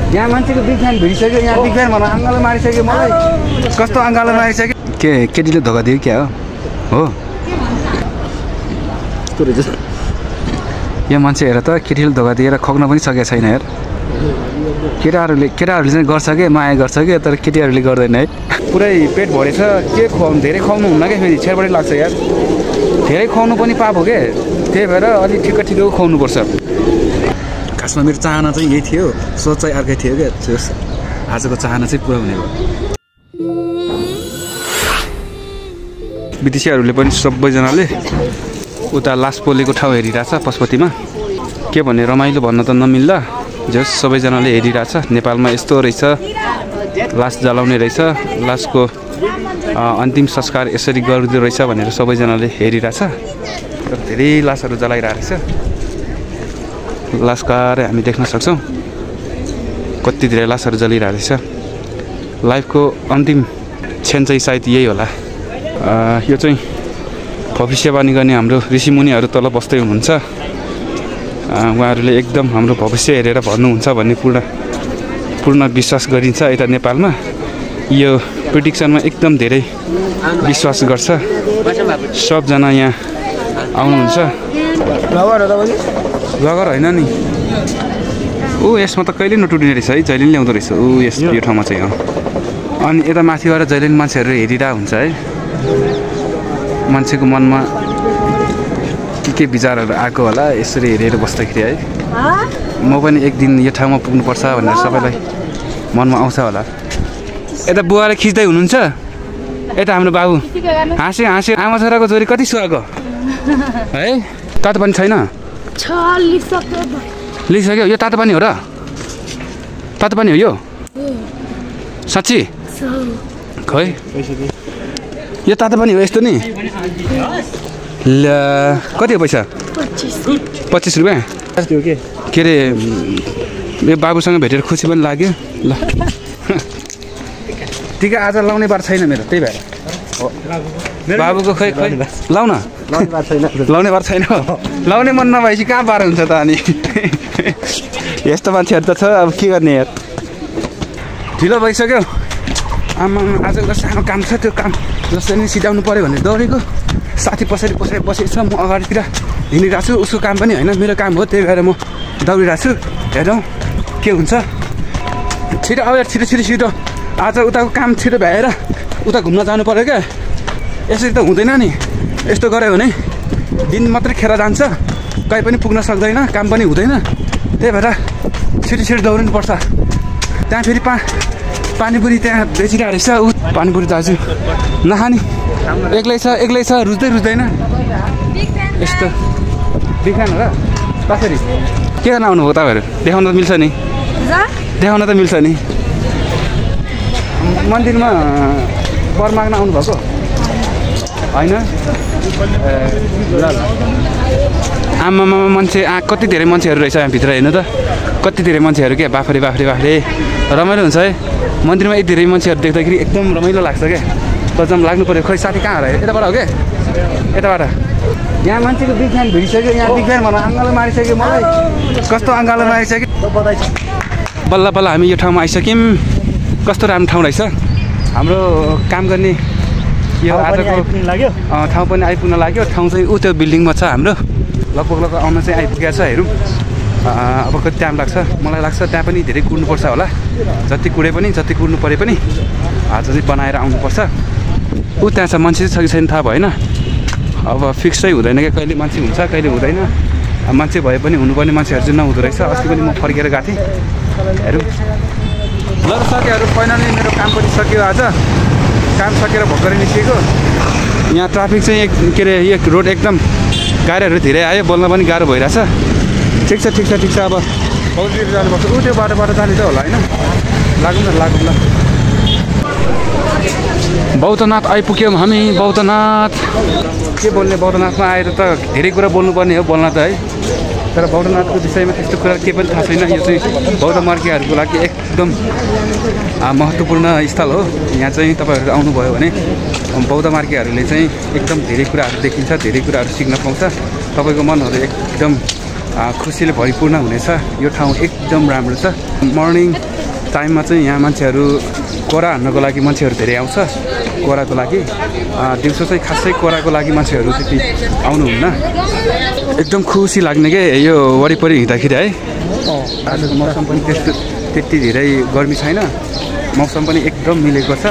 यहाँ मान्छेको big fan भिडिसक्यो यहाँ बिग फ्यान भनेर अङ्गालो मारिसक्यो मलाई कस्तो अङ्गालो मारिसक्यो के केटीले धोका दियो क्या हो यहाँ मान्छे हेर त केटीले धोका दिएर खग्न पनि सकेको छैन यार केटाहरूले चाहिँ गर्छ के माया गर्छ कि तर केटीहरूले गर्दैन है पुरै पेट भरेछ के खुवाउनु धेरै खुवाउनु हुन्न क्या फेरि छेरबारी लाग्छ यार धेरै खुवाउनु पनि पाप हो क्या त्यही भएर अलिक ठिक्क खुवाउनुपर्छ खासमा मेरो चाहना चाहिँ यही थियो सोच चाहिँ अर्कै थियो क्या आजको चाहना चाहिँ पुरा हुने भयो विदेशीहरूले पनि सबैजनाले उता लास्ट पोलेको ठाउँ हेरिरहेछ पशुपतिमा के भन्ने रमाइलो भन्न त नमिल्ला जस सबैजनाले हेरिरहेछ नेपालमा यस्तो रहेछ लास जलाउने रहेछ लासको अन्तिम संस्कार यसरी गर्दो रहेछ भनेर सबैजनाले हेरिरहेछ तर धेरै लासहरू जलाइरहेको रहेछ लासकारै हामी देख्न सक्छौँ कति धेरै लासहरू जलिरहेको रहेछ लाइफको अन्तिम क्षण चाहिँ सायद यही होला यो चाहिँ भविष्यवाणी गर्ने हाम्रो ऋषिमुनिहरू तल बस्दै हुनुहुन्छ उहाँहरूले एकदम हाम्रो भविष्य हेरेर भन्नुहुन्छ भन्ने पूर्ण विश्वास गरिन्छ यता नेपालमा यो प्रिडिक्सनमा एकदम धेरै विश्वास गर्छ सबजना यहाँ आउनुहुन्छ लगेर होइन नि यसमा त कहिले नटुटिने रहेछ है जहिले पनि ल्याउँदो रहेछ यो ठाउँमा चाहिँ अनि यता माथिबाट जहिले पनि मान्छेहरू हेरिरहेको हुन्छ है मान्छेको मनमा के विचारहरू आएको होला यसरी हेरेर बस्दाखेरि है म पनि एक दिन यो ठाउँमा पुग्नुपर्छ भनेर सबैलाई मनमा आउँछ होला यता बुवाले खिच्दै हुनुहुन्छ यता हाम्रो बाबु हाँस्यो आमा छोराको छोरी कति सुहाएको है तातो पानी छैन लिइसक्यो यो तातो पानी हो र तातो पानी हो यो साँच्ची खै यो तातो पानी हो यस्तो नि ल कति हो पैसा 25 रुपियाँ के अरे यो बाबुसँग भेटेर खुसी पनि लाग्यो ल टिका आज लाउने बार छैन मेरो त्यही भएर बाबुको खै लाउन लाउने बार छैन लाउने मन नभएपछि कहाँ बार हुन्छ त अनि यस्तो मान्छेहरू त छ अब के गर्ने यार ढिलो भइसक्यो आमा आज एउटा सानो काम छ त्यो काम जसरी नै सिधाउनु पऱ्यो भनेर दौडेको साथी पछाडि बसेको छ म अगाडितिर हिँडिरहेको छु उसको काम पनि होइन मेरो काम हो त्यही भएर म दौडिरहेको छु हेरौँ के हुन्छ छिटो अब छिटो आज उताको काम छिटो भ्याएर उता घुम्न जानु पऱ्यो क्या यसरी त हुँदैन नि यस्तो गऱ्यो भने दिन मात्रै खेर जान्छ कहीँ पनि पुग्न सक्दैन काम पनि हुँदैन त्यही भएर छिटो दौडिनुपर्छ त्यहाँ फेरि पानीपुरी त्यहाँ बेचिरहेको रहेछ ऊ पानीपुरी दाजु नखाने एक्लै छ रुच्दैन यस्तो बिखान हो र कसरी के गर्न आउनुभयो तपाईँहरू देखाउन त मिल्छ नि देखाउन त मिल्छ नि मन्दिरमा वर माग्न आउनुभएको होइन आमामा मान्छे कति धेरै मान्छेहरू रहेछ यहाँ भित्र हेर्नु त कति धेरै मान्छेहरू क्या बाफ्रे रमाइलो हुन्छ है मन्दिरमा यति धेरै मान्छेहरू देख्दाखेरि एकदम रमाइलो लाग्छ क्या तजम लाग्नु पऱ्यो खै साथी कहाँ होला यताबाट हो क्या यताबाट यहाँ मान्छेको बिग फ्यान भिडिसक्यो यहाँ बिग फ्यान भनेर अङ्गालो मारिसक्यो मलाई कस्तो अङ्गालो मारिसक्यो बल्ल हामी यो ठाउँमा आइसक्यौँ कस्तो राम्रो ठाउँ रहेछ हाम्रो काम गर्ने यो आजको ठाउँ पनि आइपुग्न लाग्यो ठाउँ चाहिँ त्यो बिल्डिङमा छ हाम्रो लगभग आउन चाहिँ आइपुगेको छ हेरौँ अब कति टाइम लाग्छ मलाई लाग्छ त्यहाँ पनि धेरै कुर्नुपर्छ होला जति कुर्नु परे पनि आज चाहिँ बनाएर आउनुपर्छ त्यहाँ छ मान्छे चाहिँ छ कि छैन थाहा भएन अब फिक्स चाहिँ हुँदैन क्या कहिले मान्छे हुन्छ कहिले हुँदैन मान्छे भए पनि हुनुपर्ने मान्छेहरू चाहिँ नहुँदो रहेछ अस्ति पनि म फर्केर गएको थिएँ हेरौँ ल साथीहरू फाइनली मेरो काम पनि सक्यो आज काम सकेर भर्खरै निस्केको यहाँ ट्राफिक चाहिँ के अरे यो रोड एकदम गाडीहरू धेरै आयो बोल्न पनि गाह्रो भइरहेछ ठिक छ अब बौद्धतिर जानुपर्छ त्यो बाटोबाट जाने त होला होइन लागौँ ल बौद्धनाथ आइपुग्यौँ हामी बौद्धनाथ के बोल्ने बौद्धनाथमा आएर त धेरै कुरा बोल्नुपर्ने हो बोल्न त है तर बौद्धनाथको विषयमा त्यस्तो कुरा केही पनि थाहा छैन यो चाहिँ बौद्ध मार्गीहरूको लागि एकदम महत्त्वपूर्ण स्थल हो यहाँ चाहिँ तपाईँहरू आउनुभयो भने बौद्ध मार्गीहरूले चाहिँ एकदम धेरै कुराहरू देखिन्छ धेरै कुराहरू सिक्न पाउँछ तपाईँको मनहरू एकदम खुसीले भरिपूर्ण हुनेछ यो ठाउँ एकदम राम्रो छ मर्निङ टाइममा चाहिँ यहाँ मान्छेहरू कोरा हान्नको लागि मान्छेहरू धेरै आउँछ कोराको लागि दिउँसो चाहिँ खासै कोराको लागि मान्छेहरू त्यति आउनुहुन्न एकदम खुसी लाग्ने के यो वरिपरि हिँड्दाखेरि है आजको मौसम पनि त्यति धेरै गर्मी छैन मौसम पनि एकदम मिलेको छ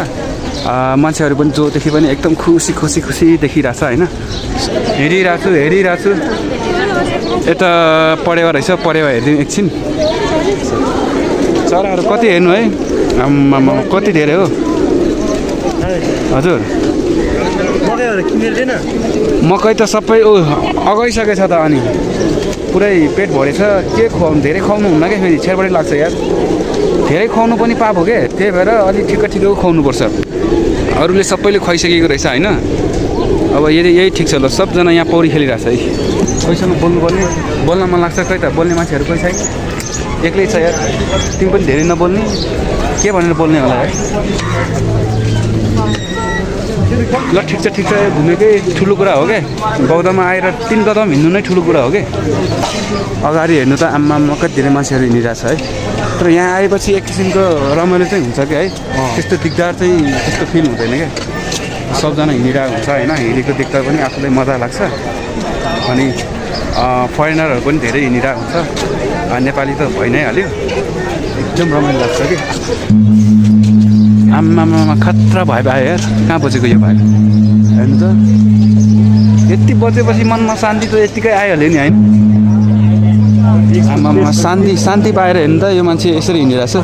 मान्छेहरू पनि जोदेखि पनि एकदम खुसी देखिरहेछ होइन हेरिरहेको छु यता पढेवा रहेछ पढेवा हेरिदिउँ एकछिन चराहरू कति हेर्नु है आम्मामा कति धेरै हो हजुर मकै त सबै अगाइसकेछ त अनि पुरै पेट भरेछ के खुवाउनु धेरै खुवाउनु हुन्न क्या फेरि छेरबारी लाग्छ यार धेरै खुवाउनु पनि पाप हो क्या त्यही भएर अलिक ठिक्क खुवाउनुपर्छ अरूले सबैले खुवाइसकेको रहेछ होइन अब यही ठिक छ ल सबजना यहाँ पौडी खेलिरहेछ है कोहीसँग बोल्नुपर्ने बोल्न मन लाग्छ खै त बोल्ने मान्छेहरू कोही छैन एक्लै छ यार तिमी पनि धेरै नबोल्ने के भनेर बोल्ने होला यार ल ठिक छ घुमेकै ठुलो कुरा हो क्या बौद्धमा आएर 3 कदम हिँड्नु नै ठुलो कुरा हो क्या अगाडि हेर्नु त आम्मामा कति धेरै मान्छेहरू हिँडिरहेछ है तर यहाँ आएपछि एक किसिमको रमाइलो चाहिँ हुन्छ क्या है त्यस्तो दिगदार चाहिँ त्यस्तो फिल हुँदैन क्या सबजना हिँडिरहेको हुन्छ होइन हिँडेको देख्दा पनि आफूलाई मजा लाग्छ अनि फरेनरहरू पनि धेरै हिँडिरहेको हुन्छ नेपाली त भइ नै हाल्यो एकदम रमाइलो लाग्छ कि आम्मामा खतरा भयो यार कहाँ बजेको यो भाइ हेर्नु त यति बजेपछि मनमा शान्ति त यतिकै आइहाल्यो नि होइन आम्मामा शान्ति पाएर हेर्नु त यो मान्छे यसरी हिँडिरहेछ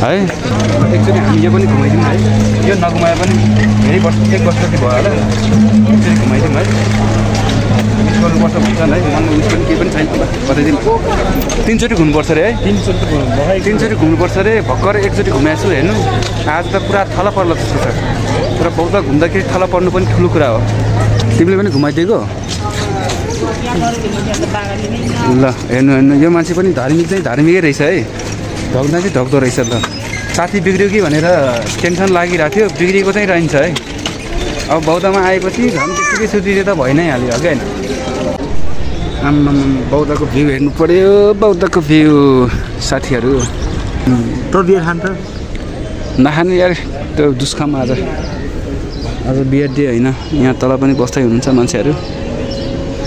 है एकचोटि हामी यो पनि घुमाइदिउँ है यो नघुमाए पनि धेरै वर्ष 1 वर्ष जति भयो होला एकचोटि घुमाइदिउँ है मिस गर्नुपर्छ भन्छ है मनमा उस पनि केही पनि छैन बताइदिउँ 3 चोटि घुम्नुपर्छ अरे है 3 चोटि घुम्नुपर्छ अरे भर्खर एकचोटि घुमाएको छु हेर्नु आज त पुरा थला पर्ला जस्तो छ तर बौद्ध घुम्दाखेरि थला पर्नु पनि ठुलो कुरा हो तिमीले पनि घुमाइदिएको ल हेर्नु यो मान्छे पनि धार्मिकै रहेछ है ढक्दा चाहिँ ढक्दो रहेछ ल साथी बिग्रियो कि भनेर टेन्सन लागिरहेको थियो बिग्रिएको चाहिँ रहन्छ है अब बौद्धमा आएपछि झन् त्यतिकै सुतिदिए त भइ नै हाल्यो क्या आम्मामा बौद्धको भ्यू हेर्नु पर्यो बौद्धको भ्यू साथीहरू त बियर खान्छ नखानु यार त्यो दुष्कर्म आज बियर डे होइन यहाँ तल पनि बस्दै हुनुहुन्छ मान्छेहरू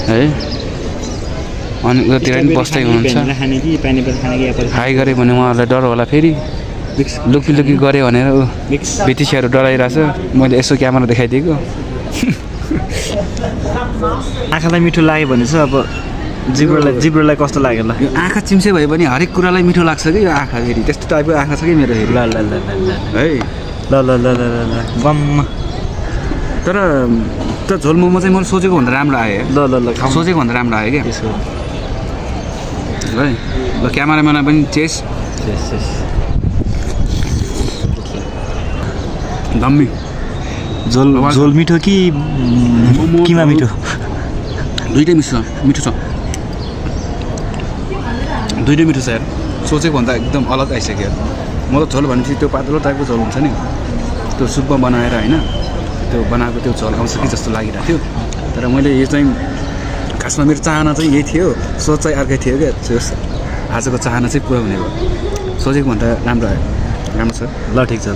है अनि उतातिर पनि बस्दै हुनुहुन्छ हाई गऱ्यो भने उहाँहरूलाई डर होला फेरि लुकी गऱ्यो भनेर बितिसीहरू डराइरहेछ मैले यसो क्यामेरा देखाइदिएको आँखालाई मिठो लाग्यो भने चाहिँ अब जिब्रोलाई कस्तो लाग्यो ल यो आँखा चिम्से भए पनि हरेक कुरालाई मिठो लाग्छ कि यो आँखा फेरि त्यस्तो टाइपको आँखा छ कि मेरो फेरि ल है गम्म तर त्यो झोल मोमो चाहिँ मैले सोचेको भन्दा राम्रो आयो ल सोचेको भन्दा राम्रो आयो क्या त्यसो है ल क्यामेराम्यान पनि चेस दम्मी झोल मिठो कि किमा मिठो दुइटै मिठो छ दुइटै मिठो छ यार सोचेको भन्दा एकदम अलग आइसक्यो म त झोल भनेपछि त्यो पातलो टाइपको झोल हुन्छ नि त्यो सुपमा बनाएर होइन त्यो बनाएको त्यो झोल आउँछ कि जस्तो लागिरहेको थियो तर मैले यो चाहिँ खासमा मेरो चाहना चाहिँ यही थियो सोच चाहिँ अर्कै थियो क्या आजको चाहना चाहिँ पुरा हुने भयो सोचेको भन्दा राम्रो आयो राम्रो छ ल ठिक छ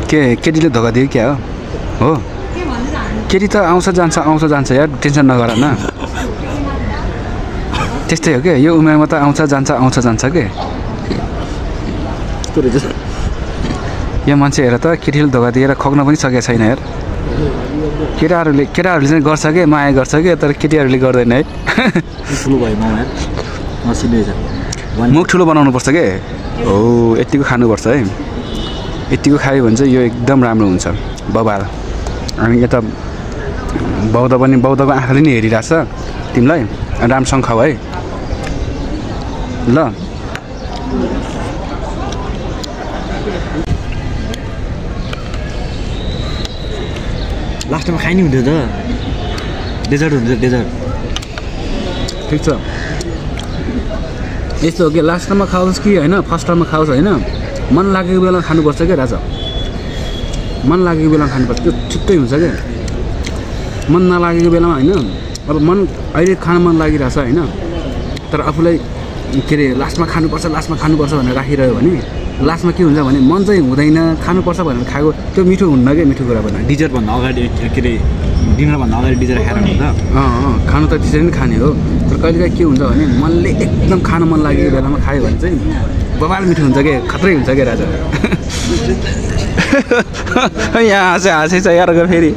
के केटीले धोका दियो क्या हो केटी त आउँछ जान्छ यार टेन्सन नगर न त्यस्तै हो क्या यो उमेरमा त आउँछ जान्छ के यो मान्छे हेर त केटीले धोका दिएर खग्न पनि सकेको छैन यार केटाहरूले चाहिँ गर्छ के माया गर्छ कि तर केटीहरूले गर्दैन है मुख ठुलो बनाउनु पर्छ के हो यतिको खानुपर्छ है यतिको खायो भने चाहिँ यो एकदम राम्रो हुन्छ बबाल अनि यता बौद्धको आँखाले नि हेरिरहेछ तिमीलाई राम्रोसँग खाऊ है ल लास्टमा खाइ नि हुन्थ्यो त डेजर्ट हुन्छ डेजर्ट ठिक छ यस्तो हो कि लास्टमा खाओस् कि होइन फर्स्टमा खाओस् होइन मन लागेको बेला खानुपर्छ क्या राजा मन लागेको बेलामा खानुपर्छ त्यो ठिकै हुन्छ क्या मन नलागेको बेलामा होइन अब मन अहिले खान मन लागिरहेछ होइन तर आफूलाई के अरे लास्टमा खानुपर्छ भनेर राखिरह्यो भने लास्टमा के हुन्छ भने मन चाहिँ हुँदैन खानुपर्छ भनेर खाएको त्यो मिठो हुन्न क्या मिठो कुरा पनि डिजर्टभन्दा अगाडि के अरे डिनरभन्दा अगाडि डिजर्ट खाएर हुन्छ खानु त त्यसरी नै खाने हो तर कहिलेकाहीँ के हुन्छ भने मनले एकदम खानु मन लागेको बेलामा खायो भने चाहिँ बबाल मिठो हुन्छ क्या खत्रै हुन्छ क्या राजा यहाँ हाँसै छ यारको फेरि